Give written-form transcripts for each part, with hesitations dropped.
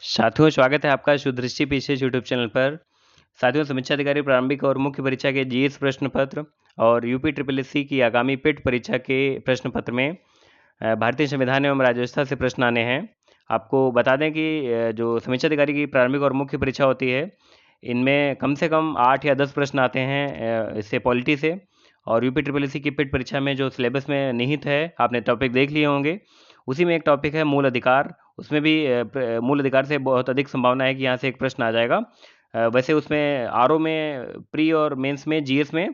साथियों, स्वागत है आपका शुद्धदृष्टि पीसीएस यूट्यूब चैनल पर। साथियों, समीक्षा अधिकारी प्रारंभिक और मुख्य परीक्षा के जीएस प्रश्न पत्र और यूपी ट्रिपल एससी की आगामी पेट परीक्षा के प्रश्न पत्र में भारतीय संविधान एवं राज्य व्यवस्था से प्रश्न आने हैं। आपको बता दें कि जो समीक्षा अधिकारी की प्रारंभिक और मुख्य परीक्षा होती है, इनमें कम से कम 8 या 10 प्रश्न आते हैं इससे पॉलिटी से। और यूपी ट्रिपल एससी की पेट परीक्षा में जो सिलेबस में निहित है, आपने टॉपिक देख लिए होंगे। उसी में एक टॉपिक है मूल अधिकार। उसमें भी मूल अधिकार से बहुत अधिक संभावना है कि यहाँ से एक प्रश्न आ जाएगा। वैसे उसमें आरओ में, प्री और मेंस में, जीएस में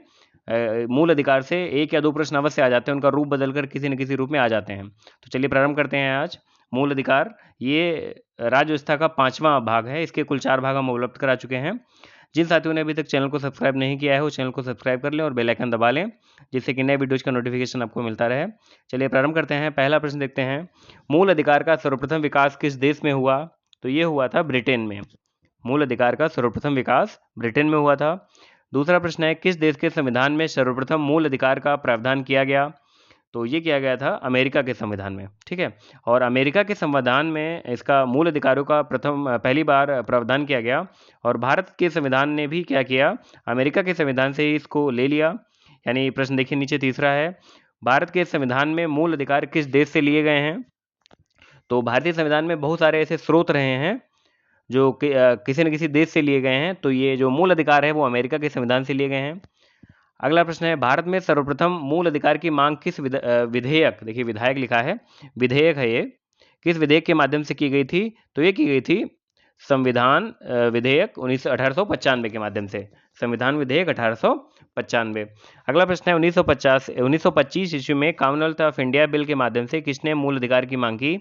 मूल अधिकार से 1 या 2 प्रश्न अवश्य आ जाते हैं, उनका रूप बदलकर किसी न किसी रूप में आ जाते हैं। तो चलिए प्रारंभ करते हैं आज। मूल अधिकार ये राज्य व्यवस्था का 5वां भाग है। इसके कुल 4 भाग हम उपलब्ध करा चुके हैं। जिन साथियों ने अभी तक चैनल को सब्सक्राइब नहीं किया है, वो चैनल को सब्सक्राइब कर लें और बेल आइकन दबा लें, जिससे कि नए वीडियोज़ का नोटिफिकेशन आपको मिलता रहे। चलिए प्रारंभ करते हैं। पहला प्रश्न देखते हैं। मूल अधिकार का सर्वप्रथम विकास किस देश में हुआ? तो ये हुआ था ब्रिटेन में। मूल अधिकार का सर्वप्रथम विकास ब्रिटेन में हुआ था। दूसरा प्रश्न है, किस देश के संविधान में सर्वप्रथम मूल अधिकार का प्रावधान किया गया? तो ये किया गया था अमेरिका के संविधान में। ठीक है। और अमेरिका के संविधान में इसका मूल अधिकारों का पहली बार प्रावधान किया गया। और भारत के संविधान ने भी क्या किया, अमेरिका के संविधान से ही इसको ले लिया। यानी प्रश्न देखिए नीचे तीसरा है, भारत के संविधान में मूल अधिकार किस देश से लिए गए हैं? तो भारतीय संविधान में बहुत सारे ऐसे स्रोत रहे हैं जो किसी न किसी देश से लिए गए हैं। तो ये जो मूल अधिकार है वो अमेरिका के संविधान से लिए गए हैं। अगला प्रश्न है, भारत में सर्वप्रथम मूल अधिकार की मांग किस विधेयक, देखिए विधायक लिखा है, विधेयक है ये, किस विधेयक के माध्यम से की गई थी? तो ये की गई थी संविधान विधेयक 1895 के माध्यम से। संविधान विधेयक 1895। अगला प्रश्न है, 1925 ईस्वी में कॉमनवेल्थ ऑफ इंडिया बिल के माध्यम से किसने मूल अधिकार की मांग की?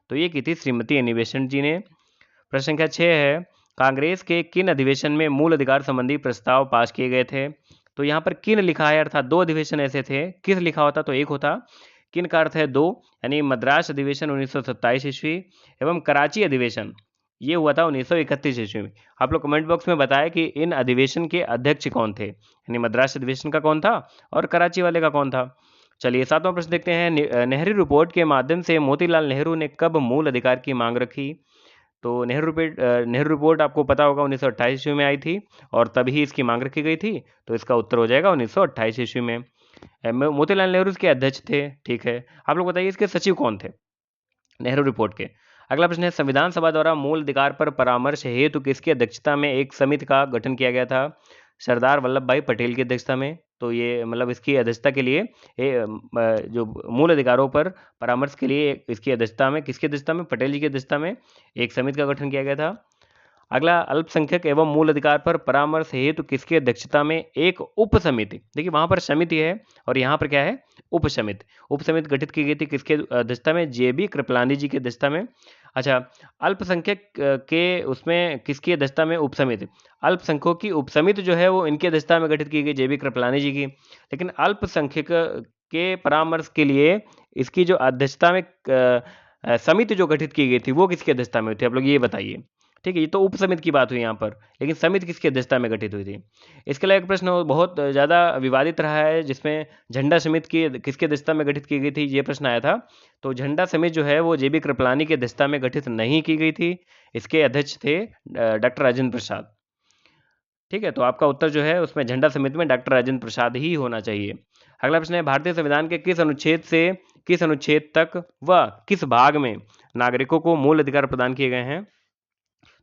तो ये की थी श्रीमती एनी बेसेंट जी ने। प्रश्न संख्या 6 है, कांग्रेस के किन अधिवेशन में मूल अधिकार संबंधी प्रस्ताव पास किए गए थे? तो यहाँ पर किन लिखा है, अर्थात 2 अधिवेशन ऐसे थे। किस लिखा होता तो एक होता, किन का अर्थ है 2, यानी मद्रास अधिवेशन 1927 ईस्वी एवं कराची अधिवेशन ये हुआ था 1931 ईस्वी में। आप लोग कमेंट बॉक्स में बताएं कि इन अधिवेशन के अध्यक्ष कौन थे, यानी मद्रास अधिवेशन का कौन था और कराची वाले का कौन था। चलिए 7वां प्रश्न देखते हैं। नेहरू रिपोर्ट के माध्यम से मोतीलाल नेहरू ने कब मूल अधिकार की मांग रखी? तो नेहरू रिपोर्ट आपको पता होगा 1928 ईस्वी में आई थी और तभी इसकी मांग रखी गई थी। तो इसका उत्तर हो जाएगा 1928 ईस्वी में। मोतीलाल नेहरू इसके अध्यक्ष थे। ठीक है, आप लोग बताइए इसके सचिव कौन थे नेहरू रिपोर्ट के। अगला प्रश्न है, संविधान सभा द्वारा मूल अधिकार पर परामर्श हेतु किसकी अध्यक्षता में एक समिति का गठन किया गया था? सरदार वल्लभ भाई पटेल की अध्यक्षता में। तो ये मतलब इसकी अध्यक्षता के लिए जो मूल अधिकारों पर परामर्श के लिए इसकी अध्यक्षता में, किसकी अध्यक्षता में? पटेल जी की अध्यक्षता में एक समिति का गठन किया गया था। अगला, अल्पसंख्यक एवं मूल अधिकार पर परामर्श हेतु किसकी अध्यक्षता में एक उप समिति, देखिए वहां पर समिति है और यहाँ पर क्या है, उप समिति गठित की गई थी किसके अध्यक्षता में? जेबी कृपलानी जी की अध्यक्षता में। अच्छा, अल्पसंख्यक के उसमें किसकी अध्यक्षता में उप समिति? अल्पसंख्यकों की उप समिति जो है वो इनकी अध्यक्षता में गठित की गई, जेबी कृपलानी जी की। लेकिन अल्पसंख्यक के परामर्श के लिए इसकी जो अध्यक्षता में समिति जो गठित की गई थी वो किसकी अध्यक्षता में हुई थी? आप लोग ये बताइए। ठीक है, ये तो उप समिति की बात हुई यहाँ पर, लेकिन समिति किसकी अध्यक्षता में गठित हुई थी? इसके अलावा एक प्रश्न बहुत ज़्यादा विवादित रहा है, जिसमें झंडा समिति की किसकी अध्यक्षता में गठित की गई थी, ये प्रश्न आया था। तो झंडा समिति जो है वो जेबी कृपलानी की अध्यक्षता में गठित नहीं की गई थी। इसके अध्यक्ष थे डॉक्टर राजेंद्र प्रसाद। ठीक है, तो आपका उत्तर जो है उसमें झंडा समिति में डॉक्टर राजेंद्र प्रसाद ही होना चाहिए। अगला प्रश्न है, भारतीय संविधान के किस अनुच्छेद से किस अनुच्छेद तक व किस भाग में नागरिकों को मूल अधिकार प्रदान किए गए हैं?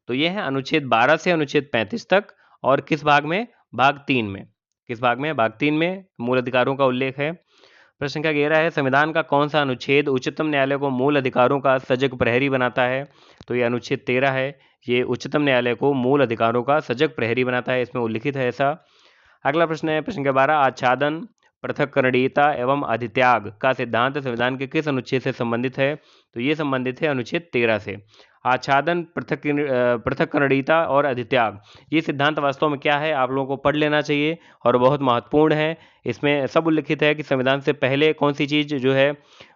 तो ये है अनुच्छेद 12 से अनुच्छेद 35 तक। और किस भाग में? भाग 3 में। किस भाग में? भाग 3 में मूल अधिकारों का उल्लेख है। प्रश्न संख्या 11 है, संविधान का कौन सा अनुच्छेद उच्चतम न्यायालय को मूल अधिकारों का सजग प्रहरी बनाता है? तो ये अनुच्छेद 13 है। ये उच्चतम न्यायालय को मूल अधिकारों का सजग प्रहरी बनाता है, इसमें उल्लिखित है ऐसा। अगला प्रश्न है, प्रश्न संख्या 12, आच्छादन, पृथक्करणीयता एवं अधित्याग का सिद्धांत संविधान के किस अनुच्छेद से संबंधित है? तो ये संबंधित है अनुच्छेद 13 से। आच्छादन, पृथक्करणीयता और अधित्याग, ये सिद्धांत वास्तव में क्या है आप लोगों को पढ़ लेना चाहिए और बहुत महत्वपूर्ण है। इसमें सब उल्लिखित है कि संविधान से पहले कौन सी चीज़ जो है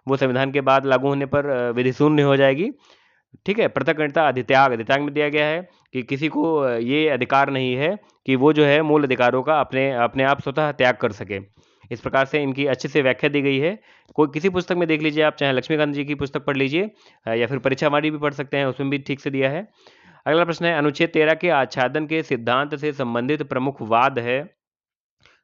वो संविधान के बाद लागू होने पर विधि शून्य हो जाएगी। ठीक है, पृथक्करणीयता, अधित्याग में दिया गया है कि किसी को ये अधिकार नहीं है कि वो जो है मूल अधिकारों का अपने आप स्वतः त्याग कर सके। इस प्रकार से इनकी अच्छे से व्याख्या दी गई है। कोई किसी पुस्तक में देख लीजिए आप, चाहे लक्ष्मीकांत जी की पुस्तक पढ़ लीजिए या फिर परीक्षावाणी भी पढ़ सकते हैं, उसमें भी ठीक से दिया है। अगला प्रश्न है, अनुच्छेद 13 के आच्छादन के सिद्धांत से संबंधित प्रमुख वाद है।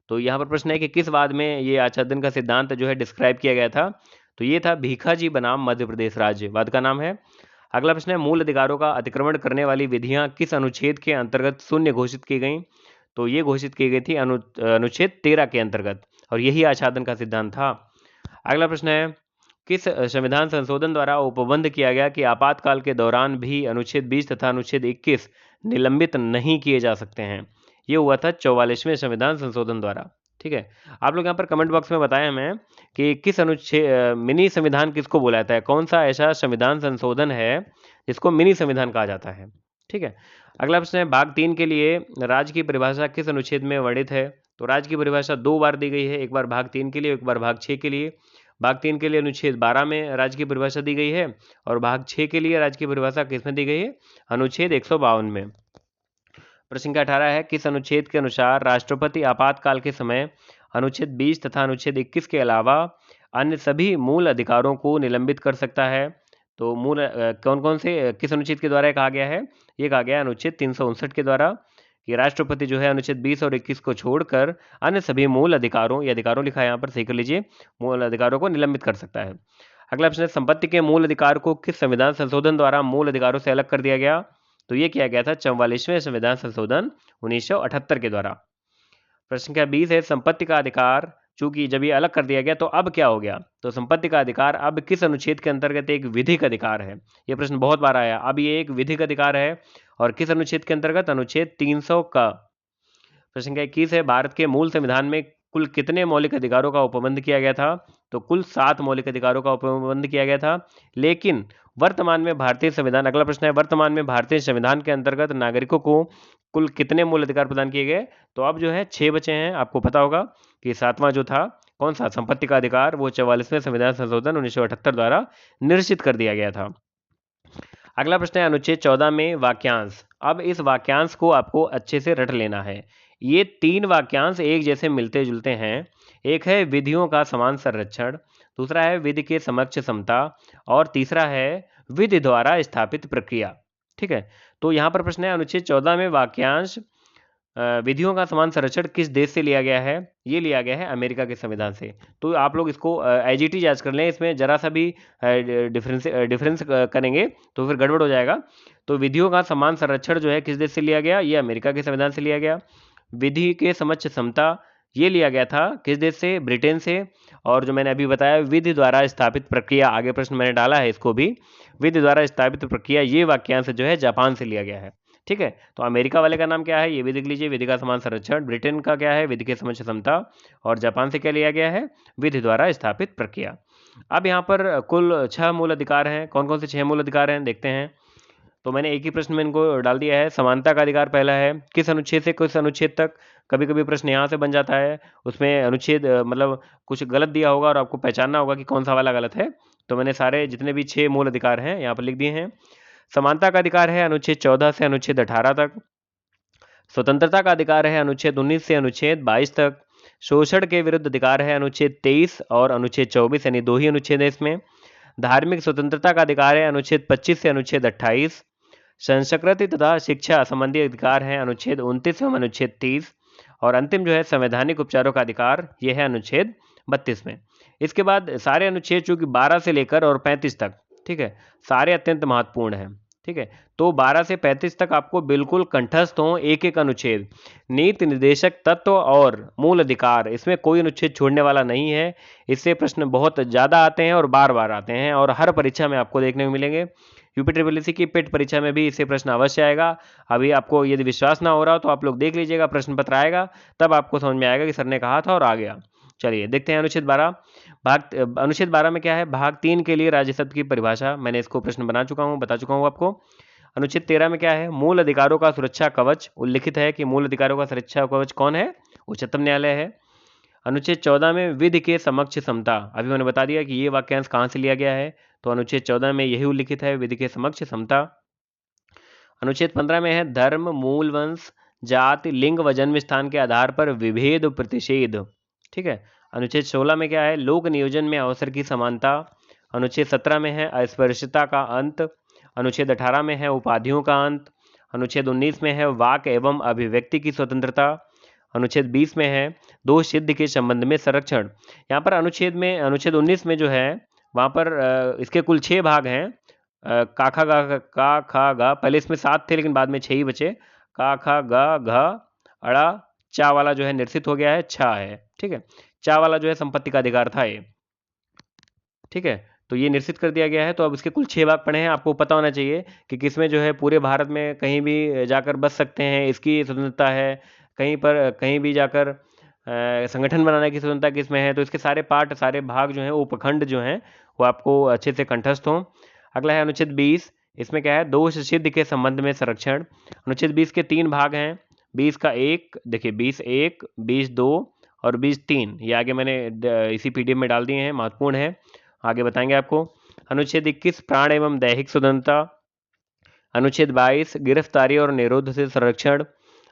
तो यहाँ पर प्रश्न है कि किस वाद में ये आच्छादन का सिद्धांत जो है डिस्क्राइब किया गया था। तो ये था भीखाजी बनाम मध्य प्रदेश राज्य, वाद का नाम है। अगला प्रश्न है, मूल अधिकारों का अतिक्रमण करने वाली विधियां किस अनुच्छेद के अंतर्गत शून्य घोषित की गई। तो ये घोषित की गई थी अनुच्छेद 13 के अंतर्गत, और यही आच्छादन का सिद्धांत था। अगला प्रश्न है, किस संविधान संशोधन द्वारा उपबंध किया गया कि आपातकाल के दौरान भी अनुच्छेद 20 तथा अनुच्छेद 21 निलंबित नहीं किए जा सकते हैं। ये हुआ था 44वें संविधान संशोधन द्वारा। ठीक है, आप लोग यहाँ पर कमेंट बॉक्स में बताएं हमें कि किस अनुच्छेद मिनी संविधान किसको बोला जाता है, कौन सा ऐसा संविधान संशोधन है जिसको मिनी संविधान कहा जाता है। ठीक है, अगला प्रश्न है, भाग 3 के लिए राज्य की परिभाषा किस अनुच्छेद में वर्णित है। तो राज्य की परिभाषा 2 बार दी गई है, एक बार भाग 3 के लिए, एक बार भाग 6 के लिए। भाग 3 के लिए अनुच्छेद 12 में राज्य की परिभाषा दी गई है, और भाग 6 के लिए राज्य की परिभाषा किसमें दी गई है, अनुच्छेद 152 में। प्रश्न संख्या 18 है, किस अनुच्छेद के अनुसार राष्ट्रपति आपातकाल के समय अनुच्छेद 20 तथा अनुच्छेद 21 के अलावा अन्य सभी मूल अधिकारों को निलंबित कर सकता है। तो मूल कौन कौन से किस अनुच्छेद के द्वारा कहा गया है, ये कहा गया अनुच्छेद 359 के द्वारा, कि राष्ट्रपति जो है अनुच्छेद 20 और 21 को छोड़कर अन्य सभी मूल अधिकारों, या अधिकारों लिखा है यहाँ पर, सही कर लीजिए, मूल अधिकारों को निलंबित कर सकता है। अगला प्रश्न है, संपत्ति के मूल अधिकार को किस संविधान संशोधन द्वारा मूल अधिकारों से अलग कर दिया गया। तो ये किया गया था 44वें संविधान संशोधन 1978 के द्वारा। प्रश्न संख्या 20 है, संपत्ति का अधिकार चूंकि जब ये अलग कर दिया गया तो अब क्या हो गया। तो संपत्ति का अधिकार अब किस अनुच्छेद के अंतर्गत एक विधिक अधिकार है। ये प्रश्न बहुत बार आया, अब ये एक विधिक अधिकार है, और किस अनुच्छेद के अंतर्गत, अनुच्छेद 300 का। प्रश्न संख्या 21 है, भारत के मूल संविधान में कुल कितने मौलिक अधिकारों का उपबंध किया गया था। तो कुल 7 मौलिक अधिकारों का उपबंध किया गया था, लेकिन वर्तमान में भारतीय संविधान, अगला प्रश्न है, वर्तमान में भारतीय संविधान के अंतर्गत नागरिकों को कुल कितने मूल अधिकार प्रदान किए गए। तो अब जो है 6 बचे हैं। आपको पता होगा कि 7वां जो था कौन सा, संपत्ति का अधिकार, वो 44वें संविधान संशोधन 1978 द्वारा निश्चित कर दिया गया था। अगला प्रश्न है, अनुच्छेद 14 में वाक्यांश। अब इस वाक्यांश को आपको अच्छे से रट लेना है। ये 3 वाक्यांश एक जैसे मिलते जुलते हैं। एक है विधियों का समान संरक्षण, दूसरा है विधि के समक्ष समता, और तीसरा है विधि द्वारा स्थापित प्रक्रिया। ठीक है, तो यहाँ पर प्रश्न है, अनुच्छेद 14 में वाक्यांश विधियों का समान संरक्षण किस देश से लिया गया है। ये लिया गया है अमेरिका के संविधान से। तो आप लोग इसको IGT जांच कर लें, इसमें जरा सा भी डिफरेंस करेंगे तो फिर गड़बड़ हो जाएगा। तो विधियों का समान संरक्षण जो है किस देश से लिया गया, ये अमेरिका के संविधान से लिया गया। विधि के समक्ष समता ये लिया गया था किस देश से, ब्रिटेन से। और जो मैंने अभी बताया विधि द्वारा स्थापित प्रक्रिया, आगे प्रश्न मैंने डाला है इसको भी, विधि द्वारा स्थापित प्रक्रिया, ये वाक्यांश जो है जापान से लिया गया है। ठीक है, तो अमेरिका वाले का नाम क्या है, ये भी देख लीजिए, विधि का समान संरक्षण। ब्रिटेन का क्या है, विधि के समक्ष समता। और जापान से क्या लिया गया है, विधि द्वारा स्थापित प्रक्रिया। अब यहाँ पर कुल 6 मूल अधिकार हैं। कौन कौन से 6 मूल अधिकार हैं देखते हैं। तो मैंने एक ही प्रश्न में इनको डाल दिया है। समानता का अधिकार पहला है, किस अनुच्छेद से किस अनुच्छेद तक। कभी कभी प्रश्न यहाँ से बन जाता है, उसमें अनुच्छेद मतलब कुछ गलत दिया होगा और आपको पहचानना होगा कि कौन सा वाला गलत है। तो मैंने सारे जितने भी 6 मूल अधिकार हैं यहाँ पर लिख दिए हैं। समानता का अधिकार है अनुच्छेद 14 से अनुच्छेद 18 तक। स्वतंत्रता का अधिकार है अनुच्छेद 19 से अनुच्छेद 22 तक। शोषण के विरुद्ध अधिकार है अनुच्छेद 23 और अनुच्छेद 24, यानी 2 ही अनुच्छेद है इसमें। धार्मिक स्वतंत्रता का अधिकार है अनुच्छेद 25 से अनुच्छेद 28। संस्कृति तथा शिक्षा संबंधी अधिकार है अनुच्छेद 29 एवं अनुच्छेद 30। और अंतिम जो है संवैधानिक उपचारों का अधिकार, यह है अनुच्छेद 32 में। इसके बाद सारे अनुच्छेद चूंकि 12 से लेकर और 35 तक, ठीक है, सारे अत्यंत महत्वपूर्ण हैं। ठीक है, तो 12 से 35 तक आपको बिल्कुल कंठस्थ हो एक एक अनुच्छेद। नीति निर्देशक तत्व और मूल अधिकार, इसमें कोई अनुच्छेद छोड़ने वाला नहीं है। इससे प्रश्न बहुत ज़्यादा आते हैं और बार बार आते हैं, और हर परीक्षा में आपको देखने को मिलेंगे। UPSSC की पेट परीक्षा में भी इससे प्रश्न अवश्य आएगा। अभी आपको यदि विश्वास ना हो रहा हो तो आप लोग देख लीजिएगा, प्रश्न पत्र आएगा तब आपको समझ में आएगा कि सर ने कहा था और आ गया। चलिए देखते हैं अनुच्छेद 12। अनुच्छेद 12 में क्या है, भाग 3 के लिए राज्य शब्द की परिभाषा। मैंने इसको प्रश्न बता चुका हूँ आपको। अनुच्छेद 13 में क्या है, मूल अधिकारों का सुरक्षा कवच उल्लिखित है कि मूल अधिकारों का सुरक्षा कवच कौन है, उच्चतम न्यायालय है। अनुच्छेद 14 में विधि के समक्ष समता, अभी मैंने बता दिया कि ये वाक्यांश कहाँ से लिया गया है, तो अनुच्छेद 14 में यही उल्लिखित है, विधि के समक्ष समता। अनुच्छेद 15 में है धर्म, मूल वंश, जाति, लिंग व जन्म स्थान के आधार पर विभेद प्रतिषेध। ठीक है, अनुच्छेद 16 में क्या है, लोक नियोजन में अवसर की समानता। अनुच्छेद 17 में है अस्पृश्यता का अंत। अनुच्छेद 18 में है उपाधियों का अंत। अनुच्छेद 19 में है वाक एवं अभिव्यक्ति की स्वतंत्रता। अनुच्छेद 20 में है दोष सिद्ध के संबंध में संरक्षण। यहाँ पर अनुच्छेद 19 में जो है वहाँ पर इसके कुल 6 भाग हैं। का खा गा, पहले इसमें 7 थे लेकिन बाद में 6 ही बचे। का खा गा घ अड़ा चा वाला जो है निरसित हो गया है, छा है। ठीक है, चा वाला जो है संपत्ति का अधिकार था ये। ठीक है, तो ये निरसित कर दिया गया है। तो अब इसके कुल 6 भाग पढ़े हैं। आपको पता होना चाहिए कि किसमें जो है पूरे भारत में कहीं भी जाकर बस सकते हैं, इसकी स्वतंत्रता है। कहीं भी जाकर संगठन बनाने की स्वतंत्रता किसमें है। तो इसके सारे पार्ट, सारे भाग जो हैं, उपखंड जो हैं, वो आपको अच्छे से कंठस्थ हों। अगला है अनुच्छेद 20। इसमें क्या है, दोष सिद्ध के संबंध में संरक्षण। अनुच्छेद 20 के 3 भाग हैं। 20 का 1 देखिए, 20(1), 20(2) और 20(3). ये आगे मैंने इसी PDF में डाल दिए हैं, महत्वपूर्ण है, आगे बताएंगे आपको। अनुच्छेद 21 प्राण एवं दैहिक स्वतंत्रता। अनुच्छेद 22 गिरफ्तारी और निरोध से संरक्षण।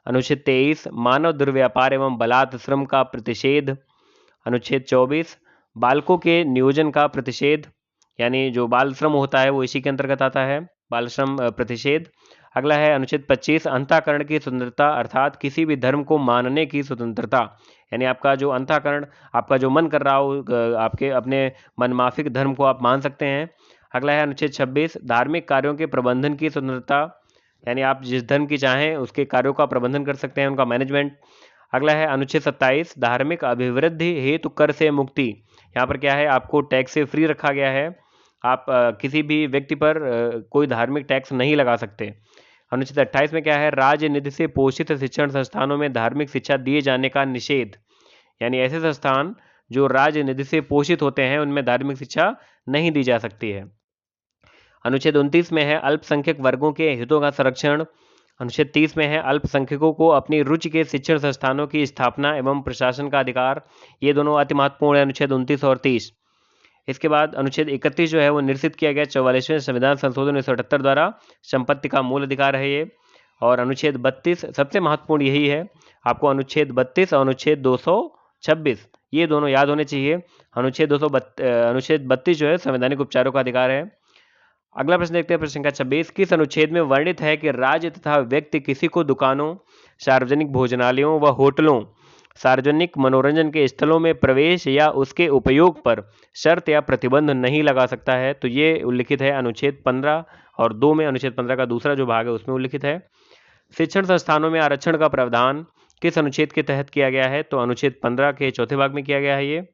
अनुच्छेद 23 मानव दुर्व्यापार एवं बलात्श्रम का प्रतिषेध। अनुच्छेद 24 बालकों के नियोजन का प्रतिषेध, यानी जो बाल श्रम होता है वो इसी के अंतर्गत आता है, बाल श्रम प्रतिषेध। अगला है अनुच्छेद 25 अंतःकरण की स्वतंत्रता, अर्थात किसी भी धर्म को मानने की स्वतंत्रता, यानी आपका जो अंतःकरण, आपका जो मन कर रहा हो, आपके अपने मनमाफिक धर्म को आप मान सकते हैं। अगला है अनुच्छेद 26 धार्मिक कार्यों के प्रबंधन की स्वतंत्रता, यानी आप जिस धर्म की चाहें उसके कार्यों का प्रबंधन कर सकते हैं, उनका मैनेजमेंट। अगला है अनुच्छेद 27 धार्मिक अभिवृद्धि हेतु कर से मुक्ति। यहाँ पर क्या है, आपको टैक्स से फ्री रखा गया है। आप किसी भी व्यक्ति पर कोई धार्मिक टैक्स नहीं लगा सकते। अनुच्छेद 28 में क्या है, राज्य निधि से पोषित शिक्षण संस्थानों में धार्मिक शिक्षा दिए जाने का निषेध, यानी ऐसे संस्थान जो राज्य निधि से पोषित होते हैं उनमें धार्मिक शिक्षा नहीं दी जा सकती है। अनुच्छेद 29 में है अल्पसंख्यक वर्गों के हितों का संरक्षण। अनुच्छेद 30 में है अल्पसंख्यकों को अपनी रुचि के शिक्षण संस्थानों की स्थापना एवं प्रशासन का अधिकार। ये दोनों अति महत्वपूर्ण है, अनुच्छेद 29 और 30। इसके बाद अनुच्छेद 31 जो है वो निरसित किया गया 44वें संविधान संशोधन 1978 द्वारा, संपत्ति का मूल अधिकार है ये। और अनुच्छेद 32 सबसे महत्वपूर्ण यही है, आपको अनुच्छेद 32 और अनुच्छेद 226 ये दोनों याद होने चाहिए। अनुच्छेद 32 जो है संवैधानिक उपचारों का अधिकार है। अगला प्रश्न देखते हैं, प्रश्न संख्या 26। किस अनुच्छेद में वर्णित है कि राज्य तथा व्यक्ति किसी को दुकानों, सार्वजनिक भोजनालयों व होटलों, सार्वजनिक मनोरंजन के स्थलों में प्रवेश या उसके उपयोग पर शर्त या प्रतिबंध नहीं लगा सकता है? तो ये उल्लिखित है अनुच्छेद 15 और 2 में। अनुच्छेद 15 का दूसरा जो भाग है उसमें उल्लिखित है। शिक्षण संस्थानों में आरक्षण का प्रावधान किस अनुच्छेद के तहत किया गया है? तो अनुच्छेद 15 के चौथे भाग में किया गया है ये।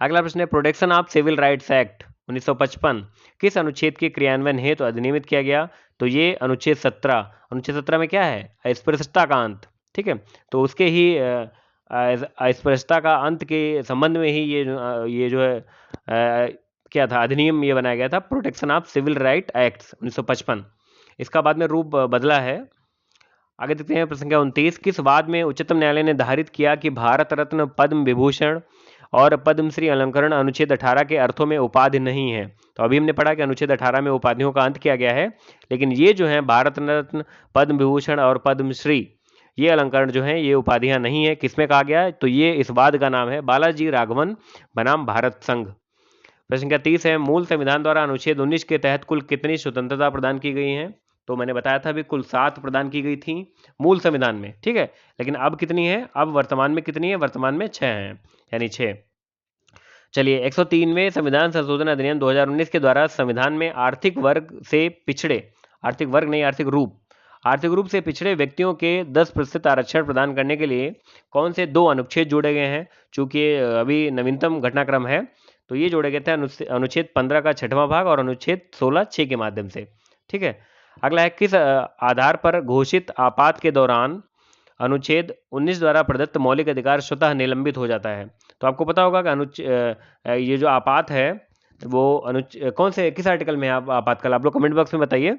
अगला प्रश्न है, protection of civil rights act 1955 किस अनुच्छेद के क्रियान्वयन हेतु अधिनियमित किया गया? तो ये अनुच्छेद 17। अनुच्छेद 17 में क्या है, अस्पृश्यता का अंत। ठीक है, तो उसके ही अस्पृश्यता का अंत के संबंध में ही ये जो है क्या था, अधिनियम ये बनाया गया था, protection of civil right act 1955। इसका बाद में रूप बदला है। आगे देखते हैं, प्रश्न संख्या 29। किस वाद में उच्चतम न्यायालय ने धारित किया कि भारत रत्न, पद्म विभूषण और पद्मश्री अलंकरण अनुच्छेद 18 के अर्थों में उपाधि नहीं है? तो अभी हमने पढ़ा कि अनुच्छेद 18 में उपाधियों का अंत किया गया है, लेकिन ये जो है भारत रत्न, पद्म विभूषण और पद्मश्री, ये अलंकरण जो है ये उपाधियां नहीं है। किसमें कहा गया है? तो ये इस वाद का नाम है बालाजी राघवन बनाम भारत संघ। प्रश्न संख्या 30 है, मूल संविधान द्वारा अनुच्छेद 19 के तहत कुल कितनी स्वतंत्रता प्रदान की गई है? तो मैंने बताया था अभी कुल 7 प्रदान की गई थी मूल संविधान में। ठीक है, लेकिन अब कितनी है, अब वर्तमान में कितनी है? वर्तमान में 6 हैं, यानी 6। चलिए, 103वें संविधान संशोधन अधिनियम 2019 के द्वारा संविधान में आर्थिक वर्ग से पिछड़े, आर्थिक वर्ग नहीं, आर्थिक रूप से पिछड़े व्यक्तियों के 10% आरक्षण प्रदान करने के लिए कौन से 2 अनुच्छेद जोड़े गए हैं? चूंकि अभी नवीनतम घटनाक्रम है तो ये जोड़े गए थे अनुच्छेद 15 का 6वां भाग और अनुच्छेद 16(6) के माध्यम से। ठीक है, अगला है, किस आधार पर घोषित आपात के दौरान अनुच्छेद 19 द्वारा प्रदत्त मौलिक अधिकार स्वतः निलंबित हो जाता है? तो आपको पता होगा कि ये जो आपात है वो कौन से, किस आर्टिकल में है आपातकाल? आप लोग कमेंट बॉक्स में बताइए।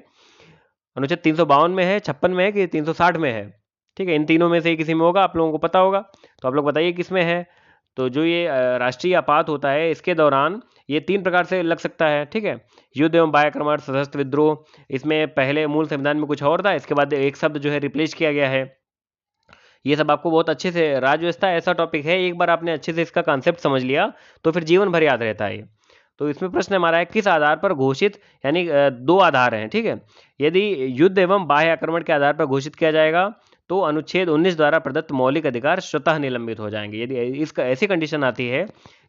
अनुच्छेद 352 में है, 56 में है कि 360 में है? ठीक है, इन तीनों में से किसी में होगा, आप लोगों को पता होगा, तो आप लोग बताइए किस में है। तो जो ये राष्ट्रीय आपात होता है इसके दौरान ये 3 प्रकार से लग सकता है। ठीक है, युद्ध एवं बाह्याक्रमण, सशस्त्र विद्रोह। इसमें पहले मूल संविधान में कुछ और था, इसके बाद एक शब्द जो है रिप्लेस किया गया है। ये सब आपको बहुत अच्छे से, राज्य व्यवस्था ऐसा टॉपिक है, एक बार आपने अच्छे से इसका कॉन्सेप्ट समझ लिया तो फिर जीवन भर याद रहता है ये। तो इसमें प्रश्न हमारा है किस आधार पर घोषित, यानी दो आधार हैं, ठीक है। यदि युद्ध एवं बाह्य आक्रमण के आधार पर घोषित किया जाएगा तो अनुच्छेद 19 द्वारा प्रदत्त मौलिक अधिकार स्वतः निलंबित हो जाएंगे। यदि इसका ऐसी कंडीशन आती है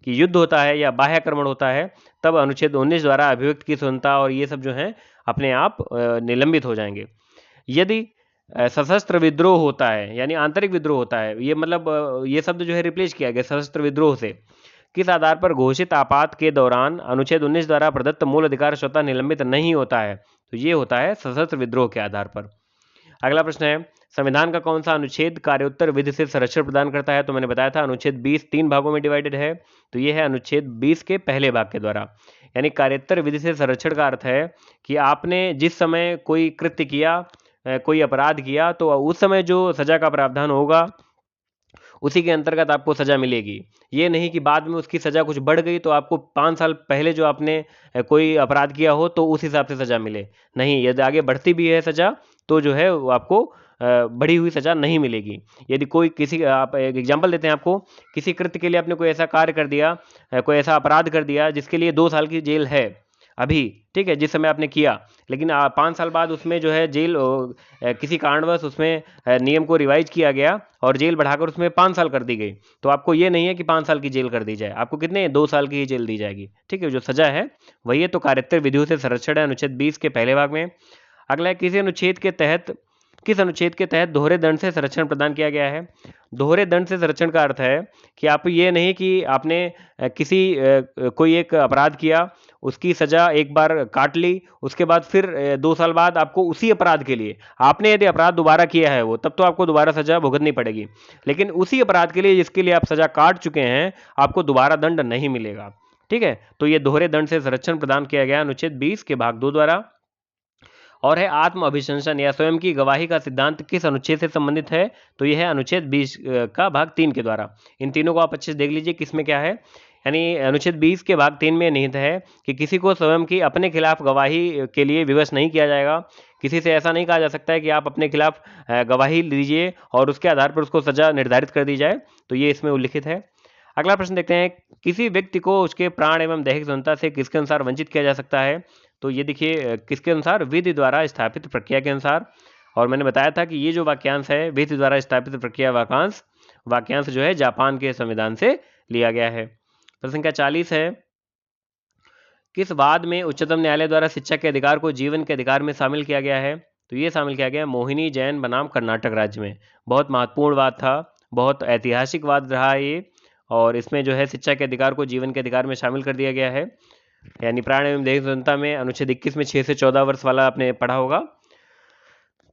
कि युद्ध होता है या बाह्य आक्रमण होता है, तब अनुच्छेद 19 द्वारा अभिव्यक्ति की स्वतंत्रता और ये सब जो है अपने आप निलंबित हो जाएंगे। यदि सशस्त्र विद्रोह होता है, यानी आंतरिक विद्रोह होता है, ये मतलब ये शब्द जो है रिप्लेस किया गया सशस्त्र विद्रोह से, किस आधार पर घोषित आपात के दौरान अनुच्छेद 19 द्वारा प्रदत्त मूल अधिकार स्वतः निलंबित नहीं होता है, तो ये होता है सशस्त्र विद्रोह के आधार पर। अगला प्रश्न है संविधान का कौन सा अनुच्छेद कार्योत्तर विधि से संरक्षण प्रदान करता है? तो मैंने बताया था अनुच्छेद 20 तीन भागों में डिवाइडेड है, तो ये है अनुच्छेद 20 के पहले भाग के द्वारा। यानी कार्योत्तर विधि से संरक्षण का अर्थ है कि आपने जिस समय कोई कृत्य किया, कोई अपराध किया, तो उस समय जो सजा का प्रावधान होगा उसी के अंतर्गत आपको सजा मिलेगी। ये नहीं कि बाद में उसकी सजा कुछ बढ़ गई तो आपको 5 साल पहले जो आपने कोई अपराध किया हो तो उस हिसाब से सजा मिले, नहीं, यदि आगे बढ़ती भी है सजा तो जो है वो आपको बढ़ी हुई सजा नहीं मिलेगी। यदि कोई किसी, आप एक एग्जांपल देते हैं आपको, किसी कृत्य के लिए आपने कोई ऐसा कार्य कर दिया, कोई ऐसा अपराध कर दिया जिसके लिए 2 साल की जेल है अभी, ठीक है, जिस समय आपने किया, लेकिन 5 साल बाद उसमें जो है जेल किसी कारणवश उसमें नियम को रिवाइज किया गया और जेल बढ़ाकर उसमें 5 साल कर दी गई, तो आपको ये नहीं है कि 5 साल की जेल कर दी जाए, आपको कितने 2 साल की ही जेल दी जाएगी, ठीक है, जो सजा है वही है। तो कार्योत्तर विधियों से संरक्षण है अनुच्छेद 20 के पहले भाग में। अगला है किस अनुच्छेद के तहत दोहरे दंड से संरक्षण प्रदान किया गया है? दोहरे दंड से संरक्षण का अर्थ है कि आप ये नहीं कि आपने कोई एक अपराध किया, उसकी सजा एक बार काट ली, उसके बाद फिर 2 साल बाद आपको उसी अपराध के लिए, आपने यदि अपराध दोबारा किया है वो, तब तो आपको दोबारा सजा भुगतनी पड़ेगी, लेकिन उसी अपराध के लिए जिसके लिए आप सजा काट चुके हैं आपको दोबारा दंड नहीं मिलेगा, ठीक है। तो ये दोहरे दंड से संरक्षण प्रदान किया गया अनुच्छेद 20 के भाग 2 द्वारा। और है आत्म अभिशंसन या स्वयं की गवाही का सिद्धांत किस अनुच्छेद से संबंधित है? तो यह है अनुच्छेद 20 का भाग 3 के द्वारा। इन तीनों को आप अच्छे से देख लीजिए किसमें क्या है। यानी अनुच्छेद 20 के भाग 3 में निहित है कि किसी को स्वयं की अपने खिलाफ गवाही के लिए विवश नहीं किया जाएगा। किसी से ऐसा नहीं कहा जा सकता है कि आप अपने खिलाफ गवाही लीजिए और उसके आधार पर उसको सजा निर्धारित कर दी जाए, तो ये इसमें उल्लिखित है। अगला प्रश्न देखते हैं, किसी व्यक्ति को उसके प्राण एवं दैहिक स्वतंत्रता से किसके अनुसार वंचित किया जा सकता है? तो ये देखिए किसके अनुसार? विधि द्वारा स्थापित प्रक्रिया के अनुसार। और मैंने बताया था कि ये जो वाक्यांश है विधि द्वारा स्थापित प्रक्रिया वाक्यांश जो है जापान के संविधान से लिया गया है। प्रश्न संख्या 40 है, किस वाद में उच्चतम न्यायालय द्वारा शिक्षा के अधिकार को जीवन के अधिकार में शामिल किया गया है? तो ये शामिल किया गया मोहिनी जैन बनाम कर्नाटक राज्य में। बहुत महत्वपूर्ण वाद था, बहुत ऐतिहासिक वाद रहा ये, और इसमें जो है शिक्षा के अधिकार को जीवन के अधिकार में शामिल कर दिया गया है। यानी प्राण एवं दैहिक स्वतंत्रता में अनुच्छेद 21 में 6 से 14 वर्ष वाला आपने पढ़ा होगा।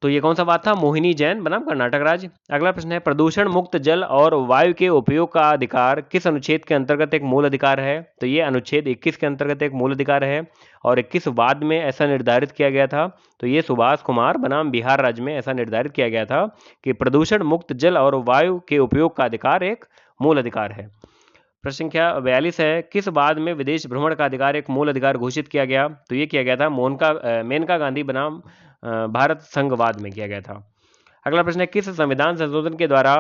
तो ये कौन सा बात था? मोहिनी जैन बनाम कर्नाटक राज्य। अगला प्रश्न है, प्रदूषण मुक्त जल और वायु के उपयोग का अधिकार किस अनुच्छेद के अंतर्गत एक मूल अधिकार है? तो ये अनुच्छेद 21 के अंतर्गत एक मूल अधिकार है और 21 वाद में ऐसा निर्धारित किया गया था। तो ये सुभाष कुमार बनाम बिहार राज्य में ऐसा निर्धारित किया गया था कि प्रदूषण मुक्त जल और वायु के उपयोग का अधिकार एक मूल अधिकार है। प्रश्न संख्या 42 है, किस वाद में विदेश भ्रमण का अधिकार एक मूल अधिकार घोषित किया गया? तो ये किया गया था मेनका गांधी बनाम भारत संघवाद में किया गया था। अगला प्रश्न है, किस संविधान संशोधन के द्वारा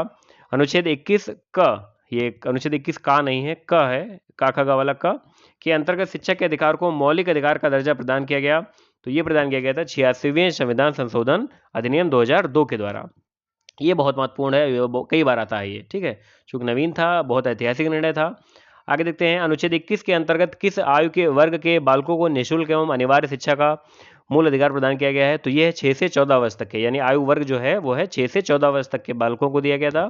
अनुच्छेद 21 क, ये अनुच्छेद 21 का नहीं है, क है, का खगा वाला क, के अंतर्गत शिक्षा के अधिकार को मौलिक अधिकार का दर्जा प्रदान किया गया? तो ये प्रदान किया गया था 86वें संविधान संशोधन अधिनियम 2002 के द्वारा। ये बहुत महत्वपूर्ण है, कई बार आता है ये, ठीक है, चूंकि नवीन था, बहुत ऐतिहासिक निर्णय था। आगे देखते हैं, अनुच्छेद 21 के अंतर्गत किस आयु के वर्ग के बालकों को निःशुल्क एवं अनिवार्य शिक्षा का मूल अधिकार प्रदान किया गया है? तो ये है 6 से 14 वर्ष तक के, यानी आयु वर्ग जो है वो है 6 से 14 वर्ष तक के बालकों को दिया गया था।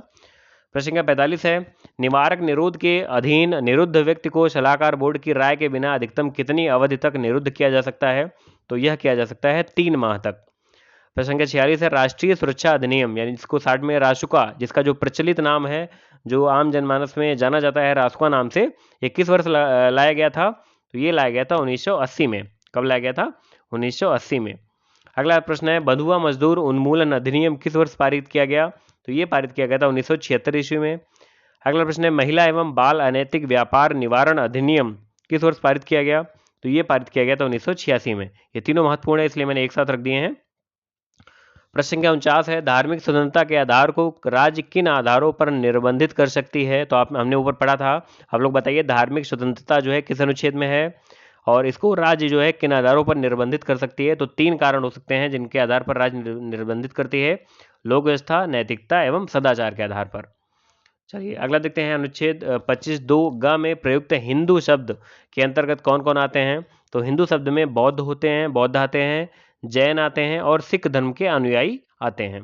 प्रश्न संख्या 45 है, निवारक निरोध के अधीन निरुद्ध व्यक्ति को सलाहकार बोर्ड की राय के बिना अधिकतम कितनी अवधि तक निरुद्ध किया जा सकता है? तो यह किया जा सकता है 3 माह तक। प्रश्न संख्या 46 है, राष्ट्रीय सुरक्षा अधिनियम, यानी जिसको 60 में रासुका, जिसका जो प्रचलित नाम है, जो आम जनमानस में जाना जाता है रासुका नाम से, ये किस वर्ष लाया गया था? तो ये लाया गया था 1980 में। कब लाया गया था? 1980 में। अगला प्रश्न है, बंधुआ मजदूर उन्मूलन अधिनियम किस वर्ष पारित किया गया? तो ये पारित किया गया था 1976 ईस्वी में। अगला प्रश्न है, महिला एवं बाल अनैतिक व्यापार निवारण अधिनियम किस वर्ष पारित किया गया? तो ये पारित किया गया था 1986 में। ये तीनों महत्वपूर्ण है, इसलिए मैंने एक साथ रख दिए हैं। प्रश्न संख्या 49 है, धार्मिक स्वतंत्रता के आधार को राज्य किन आधारों पर निर्बंधित कर सकती है? तो हमने ऊपर पढ़ा था, आप लोग बताइए धार्मिक स्वतंत्रता जो है किस अनुच्छेद में है और इसको राज्य जो है किन आधारों पर निर्बंधित कर सकती है? तो 3 कारण हो सकते हैं जिनके आधार पर राज्य निर्बंधित करती है, लोक व्यवस्था, नैतिकता एवं सदाचार के आधार पर। चलिए अगला देखते हैं, अनुच्छेद 25(2) में प्रयुक्त हिंदू शब्द के अंतर्गत कौन कौन आते हैं? तो हिंदू शब्द में बौद्ध होते हैं, बौद्ध आते हैं, जैन आते हैं और सिख धर्म के अनुयायी आते हैं।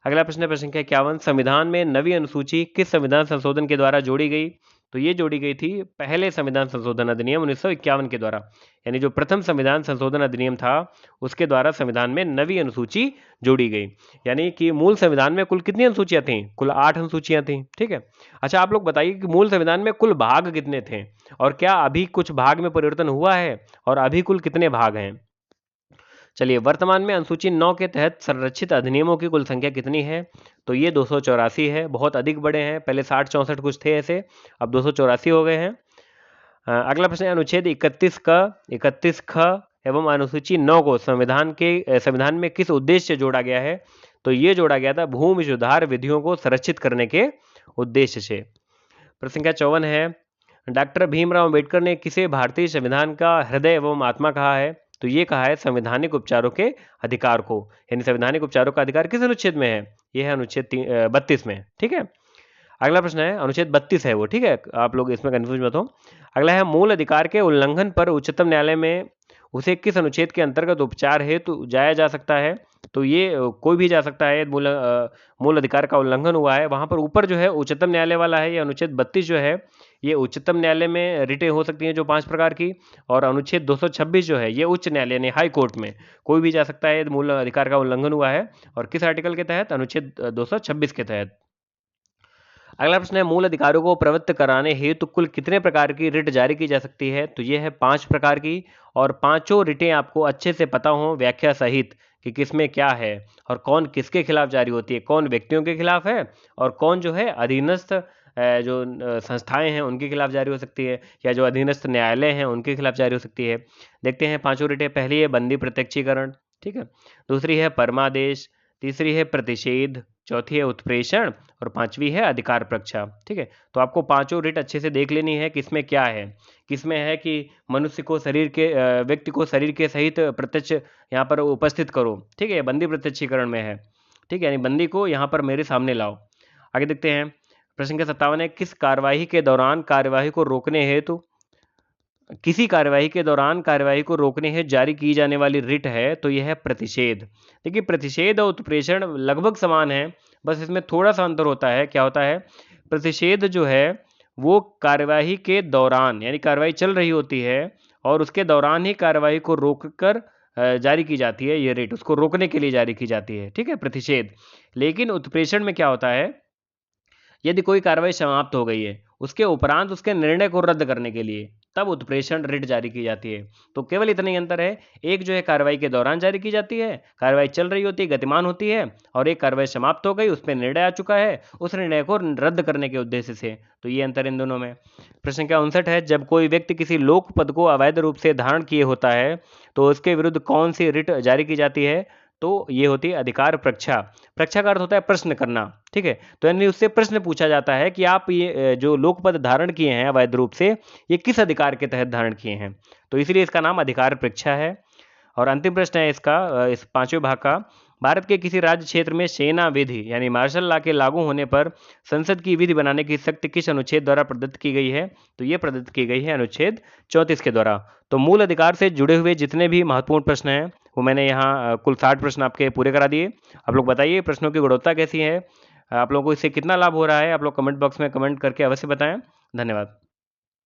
अगला प्रश्न है प्रश्न संख्या 51, संविधान में नवी अनुसूची किस संविधान संशोधन के द्वारा जोड़ी गई? तो ये जोड़ी गई थी पहले संविधान संशोधन अधिनियम 1951 के द्वारा, यानी जो प्रथम संविधान संशोधन अधिनियम था उसके द्वारा संविधान में नवी अनुसूची जोड़ी गई। यानी कि मूल संविधान में कुल कितनी अनुसूचियां थी? कुल 8 अनुसूचियां थी। ठीक है, अच्छा आप लोग बताइए कि मूल संविधान में कुल भाग कितने थे और क्या अभी कुछ भाग में परिवर्तन हुआ है और अभी कुल कितने भाग हैं? चलिए, वर्तमान में अनुसूची 9 के तहत संरक्षित अधिनियमों की कुल संख्या कितनी है? तो ये 284 है, बहुत अधिक बड़े हैं, पहले 60-64 कुछ थे ऐसे, अब 284 हो गए हैं। अगला प्रश्न है, अनुच्छेद 31 ख एवं अनुसूची 9 को संविधान में किस उद्देश्य से जोड़ा गया है? तो ये जोड़ा गया था भूमि सुधार विधियों को संरक्षित करने के उद्देश्य से। प्रश्न संख्या 54 है, डॉक्टर भीमराव अम्बेडकर ने किसे भारतीय संविधान का हृदय एवं आत्मा कहा है? तो ये कहा है संवैधानिक उपचारों के अधिकार को, यानी संवैधानिक उपचारों का अधिकार किस अनुच्छेद में है? यह है अनुच्छेद 32 में। ठीक है, अगला प्रश्न है, अनुच्छेद 32 है वो, ठीक है, आप लोग इसमें कंफ्यूज मत हो। अगला है, मूल अधिकार के उल्लंघन पर उच्चतम न्यायालय में उसे किस अनुच्छेद के अंतर्गत उपचार हेतु जाया जा सकता है? तो ये कोई भी जा सकता है, मूल अधिकार का उल्लंघन हुआ है वहां पर ऊपर जो है उच्चतम न्यायालय वाला है, ये अनुच्छेद 32 जो है ये उच्चतम न्यायालय में रिटें हो सकती हैं जो 5 प्रकार की, और अनुच्छेद 226 जो है ये उच्च न्यायालय यानी हाई कोर्ट में कोई भी जा सकता है, मूल अधिकार का उल्लंघन हुआ है। और किस आर्टिकल के तहत? अनुच्छेद 226 के तहत। अगला प्रश्न है, मूल अधिकारों को प्रवृत्त कराने हेतु कुल कितने प्रकार की रिट जारी की जा सकती है? तो ये है 5 प्रकार की, और पांचों रिटें आपको अच्छे से पता हो व्याख्या सहित कि किसमें क्या है और कौन किसके खिलाफ जारी होती है, कौन व्यक्तियों के खिलाफ है और कौन जो है अधीनस्थ जो संस्थाएं हैं उनके खिलाफ जारी हो सकती है, या जो अधीनस्थ न्यायालय हैं उनके खिलाफ जारी हो सकती है। देखते हैं पांचों रिटें। पहली है बंदी प्रत्यक्षीकरण, ठीक है, दूसरी है परमादेश, तीसरी है प्रतिषेध, चौथी है उत्प्रेषण और पांचवी है अधिकार प्रक्षा। ठीक है, तो आपको पांचों रिट अच्छे से देख लेनी है किसमें क्या है। किसमें है कि मनुष्य को व्यक्ति को शरीर के सहित प्रत्यक्ष यहाँ पर उपस्थित करो, ठीक है, बंदी प्रत्यक्षीकरण में है, ठीक है, यानी बंदी को यहाँ पर मेरे सामने लाओ। आगे देखते हैं, प्रश्न के 57 है, किस कार्यवाही के दौरान कार्यवाही को रोकने हेतु किसी कार्यवाही के दौरान कार्यवाही को रोकने हेतु जारी की जाने वाली रिट है? तो यह है प्रतिषेध। देखिए, प्रतिषेध और उत्प्रेषण लगभग समान है, बस इसमें थोड़ा सा अंतर होता है। क्या होता है? प्रतिषेध जो है वो कार्यवाही के दौरान, यानी कार्यवाही चल रही होती है और उसके दौरान ही कार्यवाही को रोककर जारी की जाती है, ये रिट उसको रोकने के लिए जारी की जाती है, ठीक है, प्रतिषेध। लेकिन उत्प्रेषण में क्या होता है, यदि कोई कार्रवाई समाप्त हो गई है उसके उपरांत उसके निर्णय को रद्द करने के लिए तब उत्प्रेषण रिट जारी की जाती है। तो केवल इतना ही अंतर है, एक जो है कार्रवाई के दौरान जारी की जाती है, कार्रवाई चल रही होती है, गतिमान होती है, और एक कार्रवाई समाप्त हो गई, उस पर निर्णय आ चुका है, उस निर्णय को रद्द करने के उद्देश्य से। तो ये अंतर इन दोनों में। प्रश्न संख्या 59 है, जब कोई व्यक्ति किसी लोक पद को अवैध रूप से धारण किए होता है तो उसके विरुद्ध कौन सी रिट जारी की जाती है? तो ये होती है अधिकार प्रक्षा। प्रक्षा का अर्थ होता है प्रश्न करना, ठीक है, तो यानी उससे प्रश्न पूछा जाता है कि आप ये जो लोकपद धारण किए हैं अवैध रूप से, ये किस अधिकार के तहत धारण किए हैं, तो इसलिए इसका नाम अधिकार प्रक्षा है। और अंतिम प्रश्न है इसका, इस पांचवें भाग का, भारत के किसी राज्य क्षेत्र में सेना विधि यानी मार्शल लॉ के लागू होने पर संसद की विधि बनाने की शक्ति किस अनुच्छेद द्वारा प्रदत्त की गई है? तो ये प्रदत्त की गई है अनुच्छेद 34 के द्वारा। तो मूल अधिकार से जुड़े हुए जितने भी महत्वपूर्ण प्रश्न हैं वो मैंने यहाँ कुल 60 प्रश्न आपके पूरे करा दिए। आप लोग बताइए प्रश्नों की गुणवत्ता कैसी है, आप लोगों को इससे कितना लाभ हो रहा है, आप लोग कमेंट बॉक्स में कमेंट करके अवश्य बताएं। धन्यवाद।